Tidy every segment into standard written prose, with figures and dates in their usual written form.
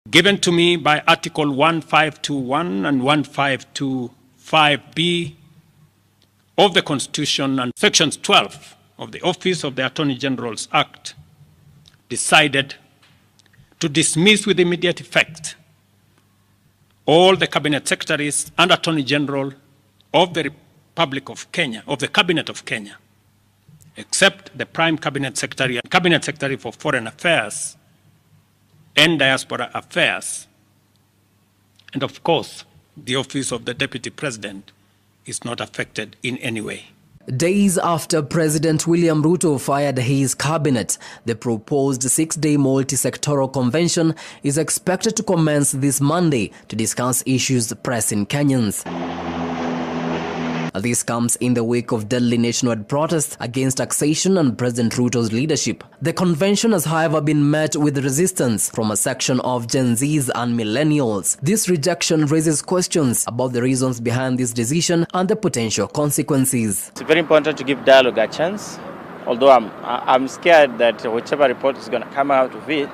given to me by Article 1521 and 1525B of the Constitution and Section 12 of the Office of the Attorney General's Act, decided to dismiss with immediate effect all the Cabinet Secretaries and Attorney General of the Republic of Kenya, of the Cabinet of Kenya, except the Prime Cabinet Secretary and Cabinet Secretary for Foreign Affairs and Diaspora Affairs. And of course, the Office of the Deputy President is not affected in any way. Days after President William Ruto fired his cabinet, the proposed 6-day multi-sectoral convention is expected to commence this Monday to discuss issues pressing Kenyans. This comes in the wake of deadly nationwide protests against taxation and President Ruto's leadership. The convention has, however, been met with resistance from a section of Gen Zs and Millenials. This rejection raises questions about the reasons behind this decision and the potential consequences. It's very important to give dialogue a chance, although I'm scared that whichever report is going to come out of it,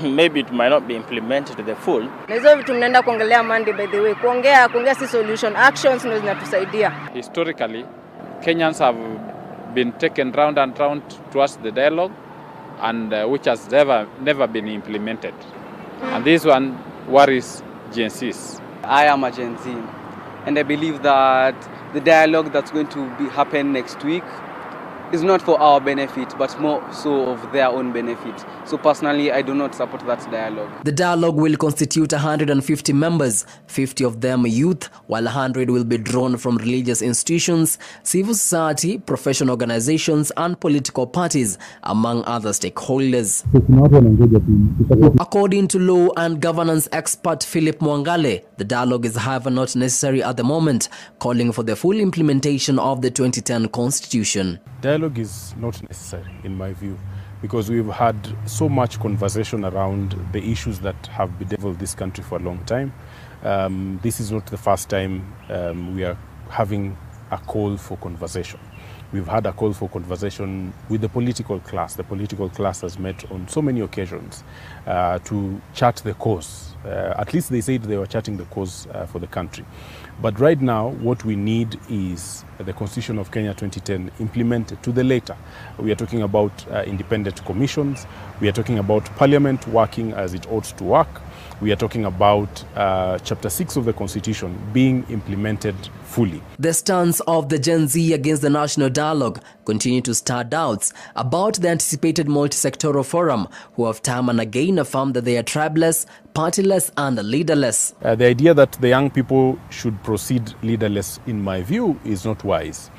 maybe it might not be implemented to the full. Tunaenda kuongelea Monday, by the way. Kuongea si solution, actions ndio zinatusaidia. Historically, Kenyans have been taken round and round towards the dialogue, and which has never been implemented. And this one worries Gen Zs. I am a Gen Z, and I believe that the dialogue that's going to happen next week is not for our benefit, but more so of their own benefit. So personally, I do not support that dialogue. The dialogue will constitute 150 members, 50 of them youth, while 100 will be drawn from religious institutions, civil society, professional organizations, and political parties, among other stakeholders. According to law and governance expert Philip Mwangale, the dialogue is, however, not necessary at the moment, calling for the full implementation of the 2010 Constitution. Dialogue is not necessary, in my view, because we've had so much conversation around the issues that have bedeviled this country for a long time. This is not the first time we are having a call for conversation. We've had a call for conversation with the political class. The political class has met on so many occasions to chart the course. At least they said they were charting the course for the country. But right now, what we need is the Constitution of Kenya 2010 implemented to the letter. We are talking about independent commissions. We are talking about Parliament working as it ought to work. We are talking about Chapter 6 of the Constitution being implemented fully. The stance of the Gen Z against the national dialogue continue to stir doubts about the anticipated multi-sectoral forum, who have time and again affirmed that they are tribeless, partyless, and leaderless. The idea that the young people should proceed leaderless, in my view, is not wise.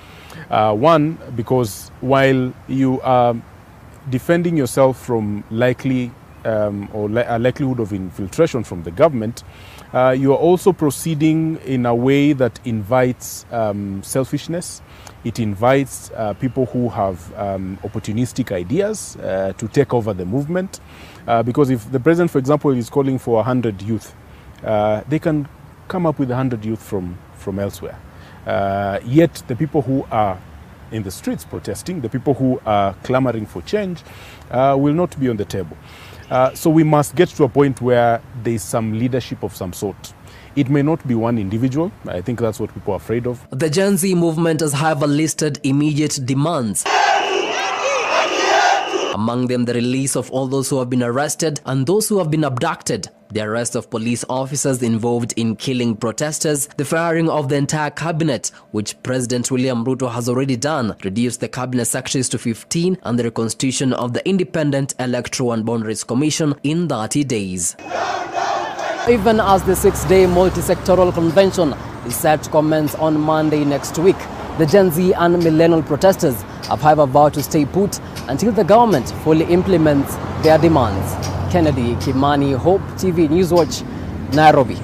One, because while you are defending yourself from likely or a likelihood of infiltration from the government, you are also proceeding in a way that invites selfishness. It invites people who have opportunistic ideas to take over the movement. Because if the president, for example, is calling for 100 youth, they can come up with 100 youth from elsewhere. Yet the people who are in the streets protesting, the people who are clamoring for change, will not be on the table. So we must get to a point where there is some leadership of some sort. It may not be one individual. I think that's what people are afraid of. The Gen Z movement has, however, listed immediate demands. Among them, the release of all those who have been arrested and those who have been abducted, the arrest of police officers involved in killing protesters, the firing of the entire cabinet, which President William Ruto has already done, reduced the cabinet secretaries to 15, and the reconstitution of the Independent Electoral and Boundaries Commission in 30 days. Even as the 6-day multi-sectoral convention is set to commence on Monday next week, the Gen Z and millennial protesters have, however, vowed to stay put until the government fully implements their demands. Kennedy Kimani, Hope TV Newswatch, Nairobi.